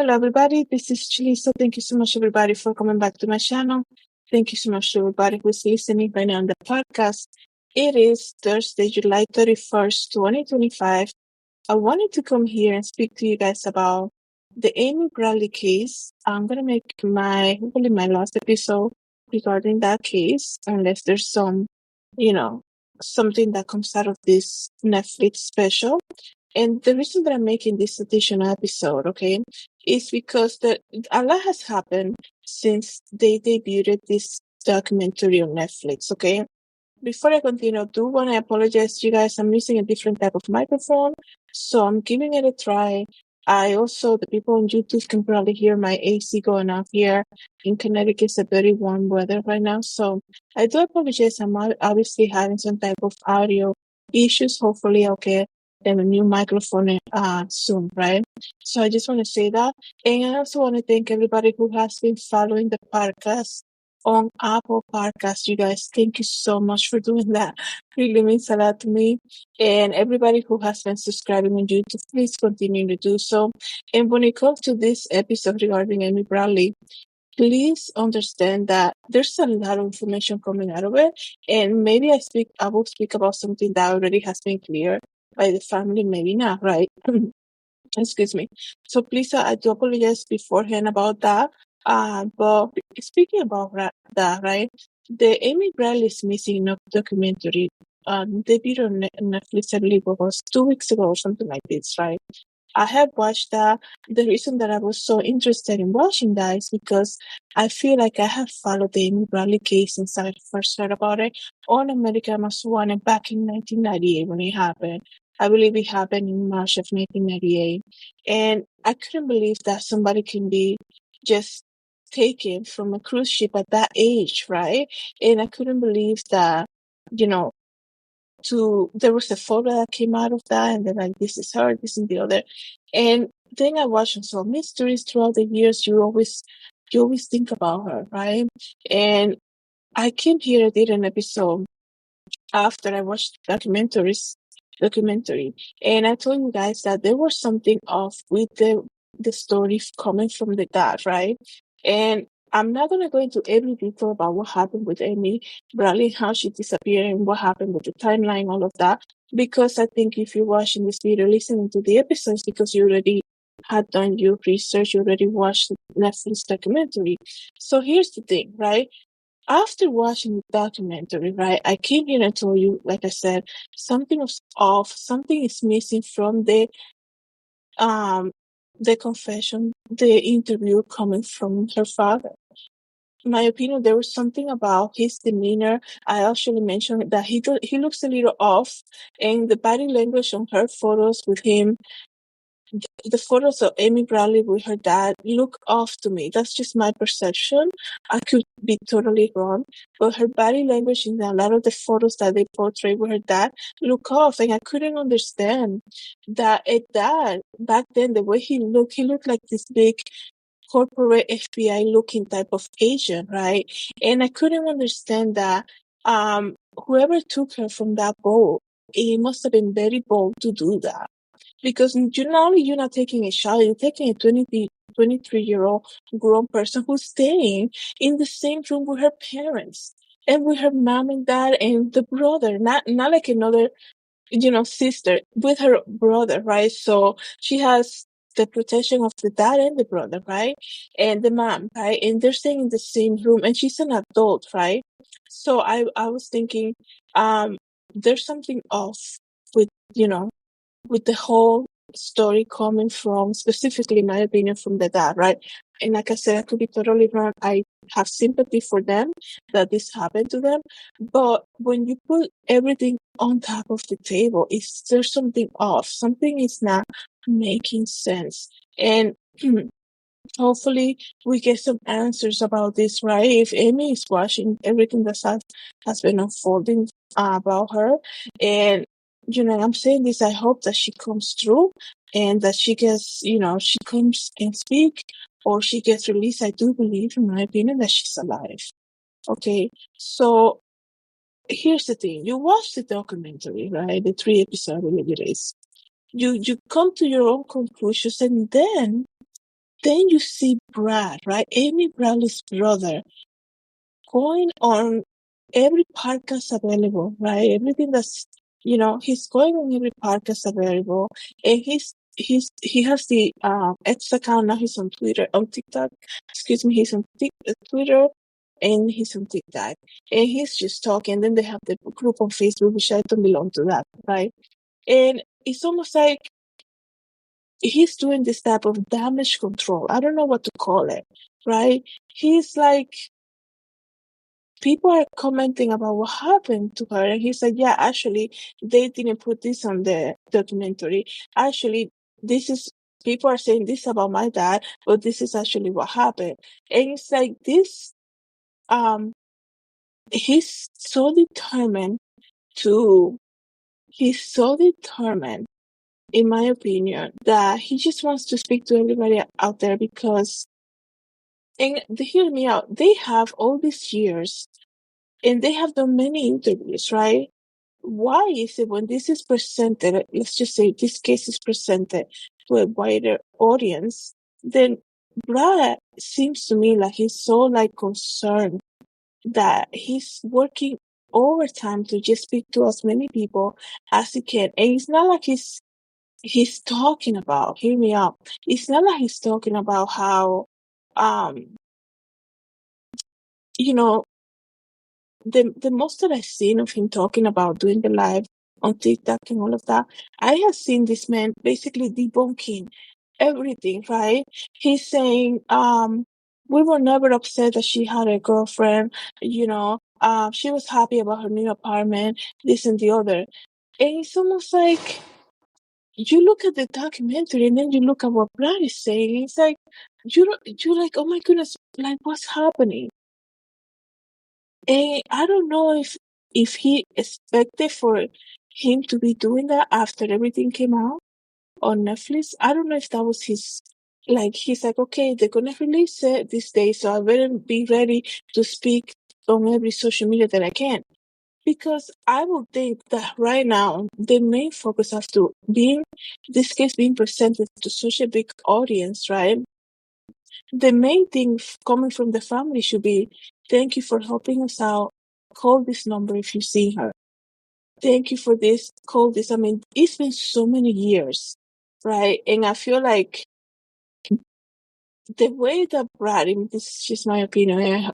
Hello, everybody. This is Julissa. Thank you so much, everybody, for coming back to my channel. Thank you so much to everybody who's listening right now on the podcast. It is Thursday, July 31st, 2025. I wanted to come here and speak to you guys about the Amy Bradley case. I'm going to make hopefully my last episode regarding that case, unless there's something that comes out of this Netflix special. And the reason that I'm making this additional episode, okay, is because a lot has happened since they debuted this documentary on Netflix, okay? Before I continue, I do want to apologize to you guys. I'm using a different type of microphone, so I'm giving it a try. The people on YouTube can probably hear my AC going off here. In Connecticut, it's a very warm weather right now, so I do apologize. I'm obviously having some type of audio issues. Hopefully, I'll get a new microphone soon, right? So I just want to say that. And I also want to thank everybody who has been following the podcast on Apple Podcasts. You guys, thank you so much for doing that. Really means a lot to me. And everybody who has been subscribing on YouTube, please continue to do so. And when it comes to this episode regarding Amy Bradley, please understand that there's a lot of information coming out of it. And maybe I will speak about something that already has been clear by the family, maybe not, right? Excuse me. So please, I do apologize beforehand about that. But speaking about that, right? The Amy Bradley's Missing documentary debuted on Netflix, I believe it was 2 weeks ago or something like this, right? I have watched that. The reason that I was so interested in watching that is because I feel like I have followed the Amy Bradley case since I first heard about it on America Must Wanted back in 1998 when it happened. I believe it happened in March of 1998. And I couldn't believe that somebody can be just taken from a cruise ship at that age, right? And I couldn't believe that, you know, there was a photo that came out of that, and they're like, this is her, this is the other. And then I watched some mysteries throughout the years. You always think about her, right? And I came here, I did an episode after I watched the documentary, and I told you guys that there was something off with the story coming from the dad, right? And I'm not going to go into every detail about what happened with Amy Bradley, how she disappeared, and what happened with the timeline, all of that, because I think if you're watching this video, listening to the episodes, because you already had done your research, you already watched the Netflix documentary. So here's the thing, right? After watching the documentary, right, I came here and told you, like I said, something was off, something is missing from the confession, the interview coming from her father. In my opinion, there was something about his demeanor. I actually mentioned that he looks a little off, and the body language on her photos with him, the photos of Amy Bradley with her dad look off to me. That's just my perception. I could be totally wrong, but her body language in a lot of the photos that they portray with her dad look off, and I couldn't understand that a dad back then, the way he looked like this big corporate FBI looking type of agent, right? And I couldn't understand that whoever took her from that boat, it must have been very bold to do that. Because you're not taking a child, you're taking a 23-year-old grown person who's staying in the same room with her parents and with her mom and dad and the brother, not like another, sister, with her brother, right? So she has the protection of the dad and the brother, right? And the mom, right? And they're staying in the same room, and she's an adult, right? So I was thinking, there's something off with, with the whole story coming from, specifically, in my opinion, from the dad, right? And like I said, I could be totally wrong. I have sympathy for them that this happened to them. But when you put everything on top of the table, there's something off. Something is not making sense. And hopefully we get some answers about this, right? If Amy is watching everything that has been unfolding about her, and I'm saying this, I hope that she comes through and that she gets, she comes and speak, or she gets released. I do believe, in my opinion, that she's alive. Okay, so here's the thing. You watch the documentary, right? The 3 episode, whatever it is. You come to your own conclusions, and then Then you see Brad, right? Amy Bradley's brother, going on every podcast available, right? Everything that's, he's going on every podcast available, and he has the X account now. He's on Twitter, on TikTok. Excuse me, he's on Twitter, and he's on TikTok, and he's just talking. Then they have the group on Facebook, which I don't belong to that, right? And it's almost like he's doing this type of damage control. I don't know what to call it, right? He's like, people are commenting about what happened to her, and he's like, yeah, actually they didn't put this on the documentary. Actually, this is, people are saying this about my dad, but this is actually what happened. And it's like this, he's so determined to he's so determined, in my opinion, that he just wants to speak to everybody out there because, and hear me out, they have all these years and they have done many interviews, right? Why is it when this is presented, let's just say this case is presented to a wider audience, then Brad seems to me like he's so like concerned that he's working overtime to just speak to as many people as he can. And it's not like he's talking about, hear me out, it's not like he's talking about how, um, you know, the most that I've seen of him talking about doing the live on TikTok and all of that, I have seen this man basically debunking everything, right? He's saying, we were never upset that she had a girlfriend, she was happy about her new apartment, this and the other. And it's almost like you look at the documentary and then you look at what Brad is saying, it's like you're like, oh my goodness, like what's happening? And I don't know if he expected for him to be doing that after everything came out on Netflix. I don't know if that was his, like, he's like, okay, they're gonna release it this day, so I better be ready to speak on every social media that I can. Because I would think that right now the main focus has to be this case being presented to such a big audience, right? The main thing coming from the family should be, thank you for helping us out. Call this number if you see her. Thank you for this. Call this. I mean, it's been so many years, right? And I feel like the way that Brad, I mean, this is just my opinion,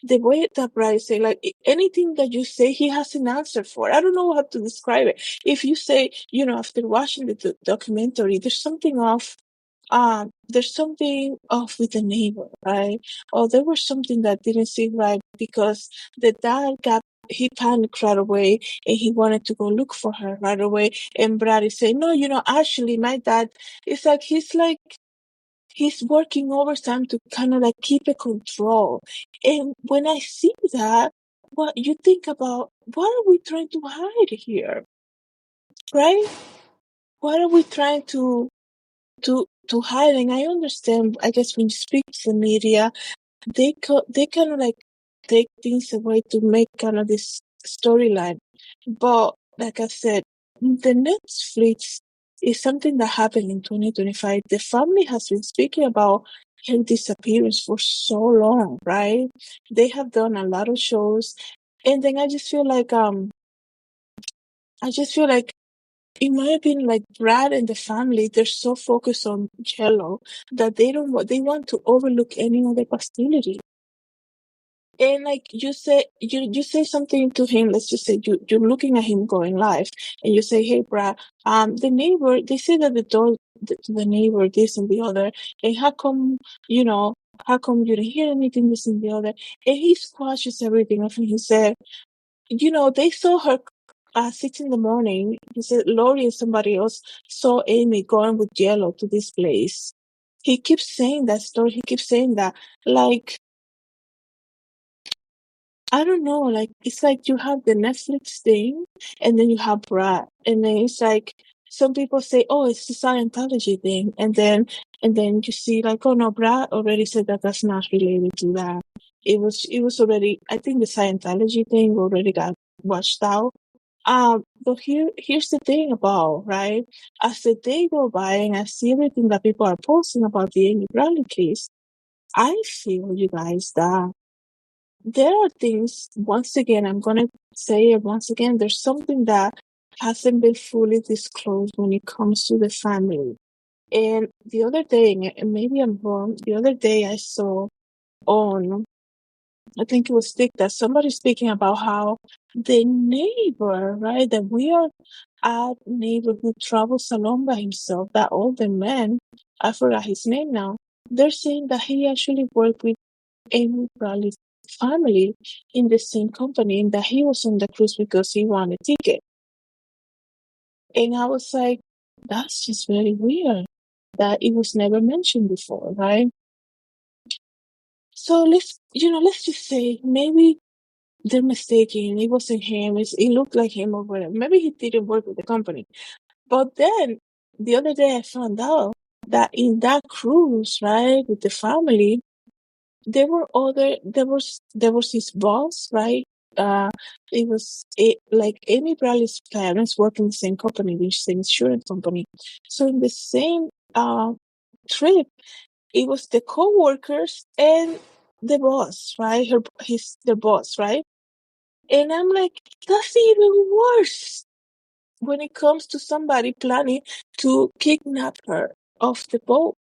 the way that Brad is saying, like, anything that you say, he has an answer for. I don't know how to describe it. If you say, after watching the documentary, there's something off with the neighbor, right? Or there was something that didn't seem right because the dad he panicked right away and he wanted to go look for her right away. And Brad is saying, no, actually my dad, it's like, he's working overtime to kind of like keep a control. And when I see that, what you think about, what are we trying to hide here? Right? What are we trying to hide? And I understand, I guess when you speak to the media, they kind of like take things away to make kind of this storyline. But like I said, the Netflix is something that happened in 2025. The family has been speaking about her disappearance for so long, right? They have done a lot of shows, and then I just feel like in my opinion, like Brad and the family, they're so focused on Jello that they want to overlook any other possibility. And like you say something to him, let's just say you're looking at him going live and you say, hey Brad, the neighbor, they say that the neighbor, this and the other, and how come you didn't hear anything, this and the other? And he squashes everything off and he said, they saw her 6 in the morning. He said Lori and somebody else saw Amy going with Jello to this place. He keeps saying that story. He keeps saying that, like, I don't know, like, it's like you have the Netflix thing and then you have Brad. And then it's like some people say, oh, it's the Scientology thing. And then you see like, oh no, Brad already said that that's not related to that. It was already, I think the Scientology thing already got washed out. But here's the thing about, right? As the day go by and I see everything that people are posting about the Amy Bradley case, I feel, you guys, that there are things, once again, I'm going to say it once again, there's something that hasn't been fully disclosed when it comes to the family. And the other day, and maybe I'm wrong, the other day I saw on, I think it was TikTok, somebody speaking about how the neighbor, right, that we are our neighbor who travels alone by himself, that older man, I forgot his name now, they're saying that he actually worked with Amy Bradley's family in the same company and that he was on the cruise because he won a ticket. And I was like, that's just very weird that it was never mentioned before, right? So let's just say maybe they're mistaken. It wasn't him. It looked like him or whatever. Maybe he didn't work with the company. But then the other day I found out that in that cruise, right, with the family, there was his boss, right? Uh, like Amy Bradley's parents work in the same company, the same insurance company. So in the same trip, it was the co-workers and the boss, right? The boss, right? And I'm like, that's even worse when it comes to somebody planning to kidnap her off the boat.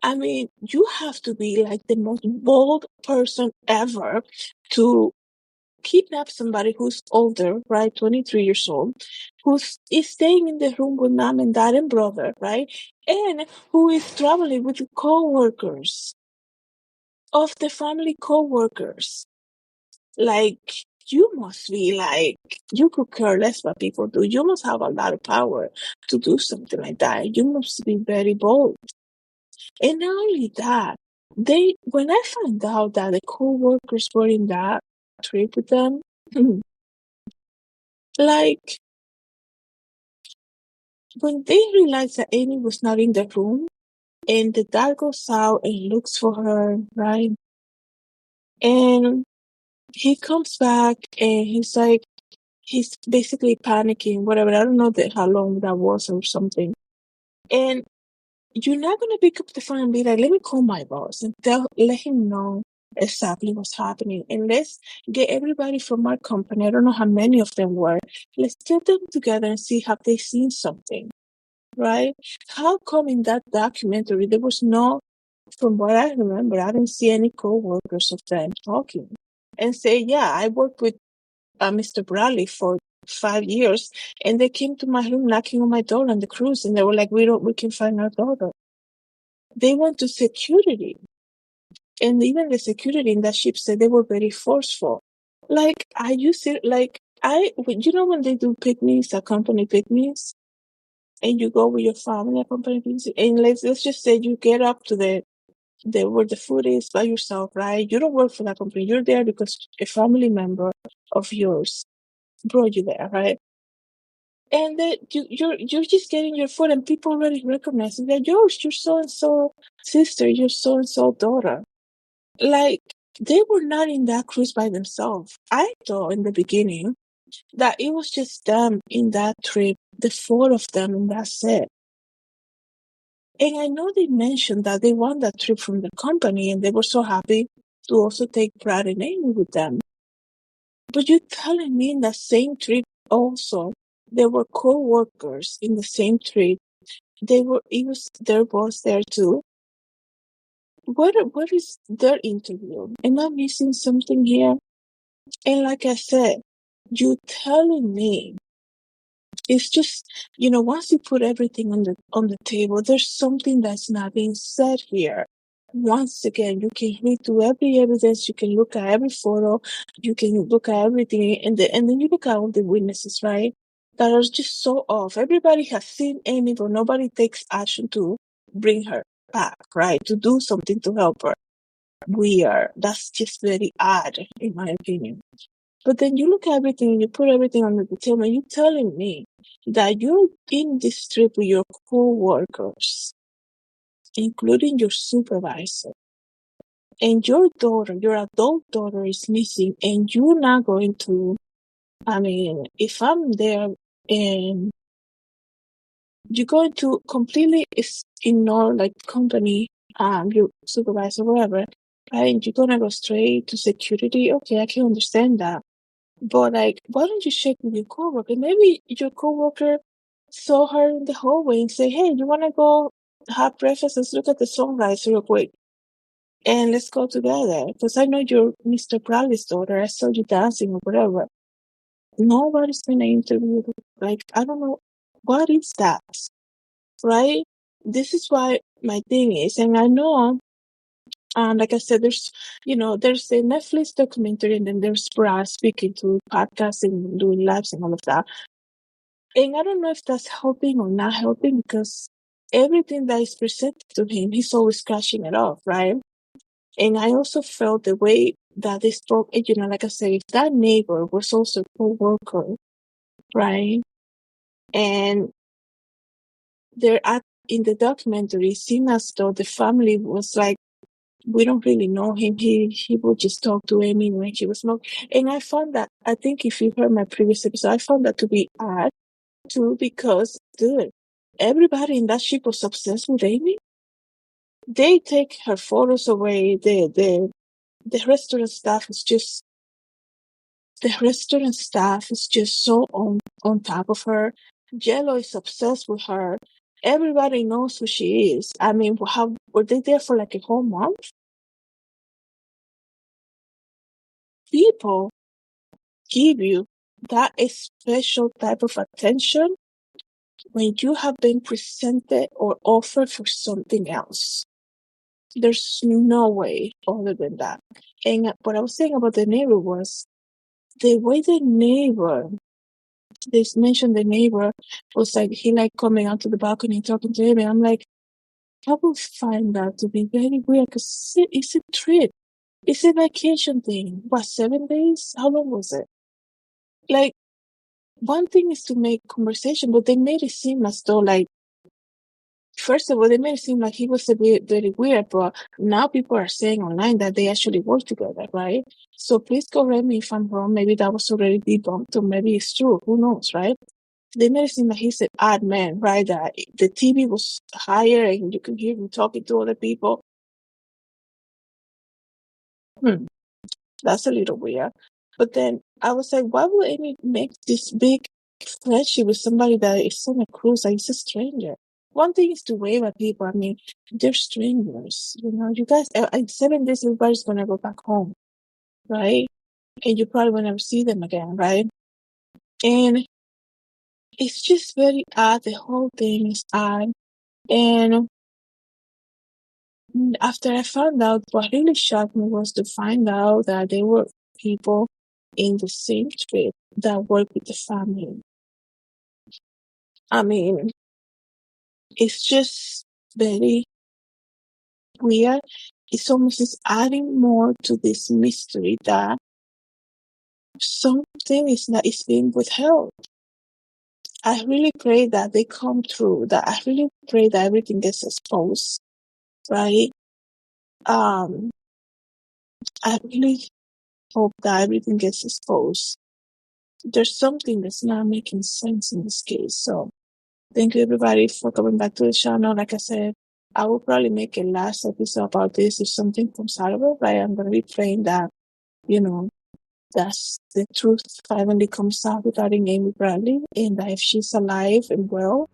I mean, you have to be like the most bold person ever to kidnap somebody who's older, right? 23 years old, is staying in the room with mom and dad and brother, right? And who is traveling with the co-workers of the family co-workers. Like, you must be like, you could care less what people do. You must have a lot of power to do something like that. You must be very bold. And not only that, when I found out that the co-workers were in that trip with them, like, when they realized that Amy was not in the room, and the dad goes out and looks for her, right? And he comes back and he's basically panicking, whatever. I don't know how long that was or something. And you're not going to pick up the phone and be like, let me call my boss and let him know exactly what's happening. And let's get everybody from our company. I don't know how many of them were. Let's get them together and see have they seen something, right? How come in that documentary there was no, from what I remember, I didn't see any co-workers of them talking and say, yeah, I worked with Mr. Bradley for 5 years, and they came to my room knocking on my door on the cruise, and they were like, we can find our daughter. They went to security, and even the security in that ship said they were very forceful. Like, I used it, like, when they do picnics, company picnics, and you go with your family, company picnics, and let's just say you get up to the where the food is by yourself, right? You don't work for that company. You're there because a family member of yours brought you there, right? And then you're just getting your food, and people already recognize that yours. You're so and so sister. You're so and so daughter. Like, they were not in that cruise by themselves. I thought in the beginning that it was just them in that trip, the four of them, and that's it. And I know they mentioned that they won that trip from the company, and they were so happy to also take Brad and Amy with them. But you're telling me in that same trip also there were co-workers in the same trip. It was their boss there too. What is their interview? Am I missing something here? And like I said, you telling me it's just, once you put everything on the table, there's something that's not being said here. Once again, you can read through every evidence, you can look at every photo, you can look at everything, and then you look at all the witnesses, right? That are just so off. Everybody has seen Amy, but nobody takes action to bring her back, right? To do something to help her. Weird. That's just very odd, in my opinion. But then you look at everything, you put everything on the table, and you're telling me that you're in this trip with your co-workers, including your supervisor, and your daughter, your adult daughter is missing, and you're not going to I mean, if I'm there and you're going to completely ignore like company, your supervisor, whatever, right? And you're gonna go straight to security. Okay, I can understand that. But like, why don't you check with your coworker? Maybe your coworker saw her in the hallway and say, "Hey, you wanna go have breakfast? Let's look at the sunrise real quick, and let's go together." Because I know you're Mr. Bradley's daughter. I saw you dancing or whatever. Nobody's gonna interview you. Like, I don't know what is that, right? This is why my thing is, and I know, like I said, there's a Netflix documentary, and then there's Brad speaking to podcasts and doing lives and all of that. And I don't know if that's helping or not helping, because everything that is presented to him, he's always crashing it off, right? And I also felt the way that they spoke, like I said, if that neighbor was also a co-worker, right? And they're in the documentary, it seemed as though the family was like, we don't really know him. He would just talk to Amy when she was smoking. And I found that, I think if you heard my previous episode, I found that to be odd too, because, dude, everybody in that ship was obsessed with Amy. They take her photos away. The restaurant staff is just so on top of her. Jello is obsessed with her. Everybody knows who she is. I mean, how were they there for like a whole month? People give you that special type of attention when you have been presented or offered for something else. There's no way other than that. And what I was saying about the neighbor was the way they mentioned the neighbor was like, he like coming out to the balcony and talking to him. And I'm like, I will find that to be very weird, because it's a trip. It's a vacation thing. What, 7 days? How long was it? Like, one thing is to make conversation, but they made it seem as though, like, first of all, they made it seem like he was a bit very weird, but now people are saying online that they actually work together, right? So please correct me if I'm wrong. Maybe that was already debunked, or maybe it's true. Who knows, right? They made it seem like he's an odd man, right? That the TV was higher and you could hear him talking to other people. That's a little weird. But then I was like, why would Amy make this big friendship with somebody that is on a cruise? Like, it's a stranger. One thing is to wave at people. I mean, they're strangers. You guys, in 7 days, everybody's going to go back home, right? And you probably will never see them again, right? And it's just very odd. The whole thing is odd. And after I found out, what really shocked me was to find out that there were people in the same trip that work with the family. I mean, it's just very weird. It's almost just adding more to this mystery that something is being withheld. I really pray that they come through, that I really pray that everything gets exposed, right? I really hope that everything gets exposed. There's something that's not making sense in this case. So thank you everybody for coming back to the channel. Like I said, I will probably make a last episode about this if something comes out of it, but I'm going to be praying that, that's the truth finally comes out regarding Amy Bradley, and that if she's alive and well,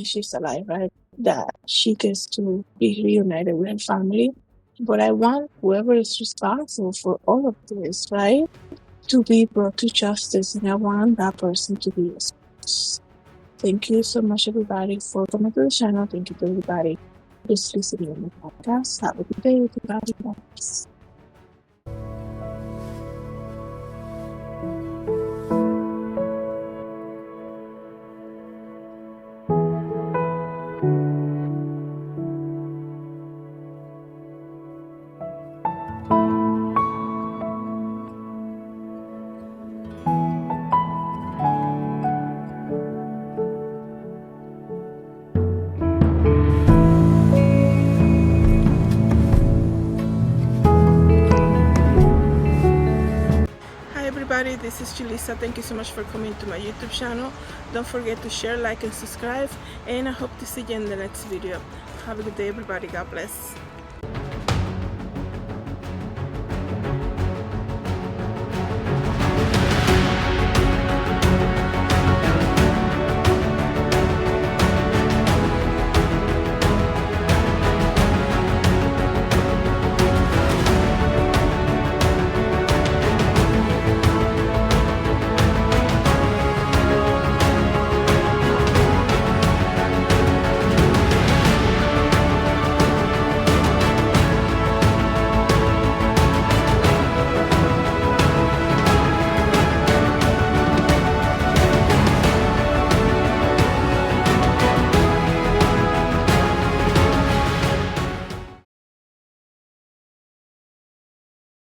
she's alive, right? That she gets to be reunited with her family. But I want whoever is responsible for all of this, right, to be brought to justice, and I want that person to be exposed. Thank you so much, everybody, for coming to the channel. Thank you to everybody who's listening on the podcast. Have a good day, everybody. Thanks. is Julissa. Thank you so much for coming to my YouTube channel. Don't forget to share, like, and subscribe. And I hope to see you in the next video. Have a good day, everybody. God bless.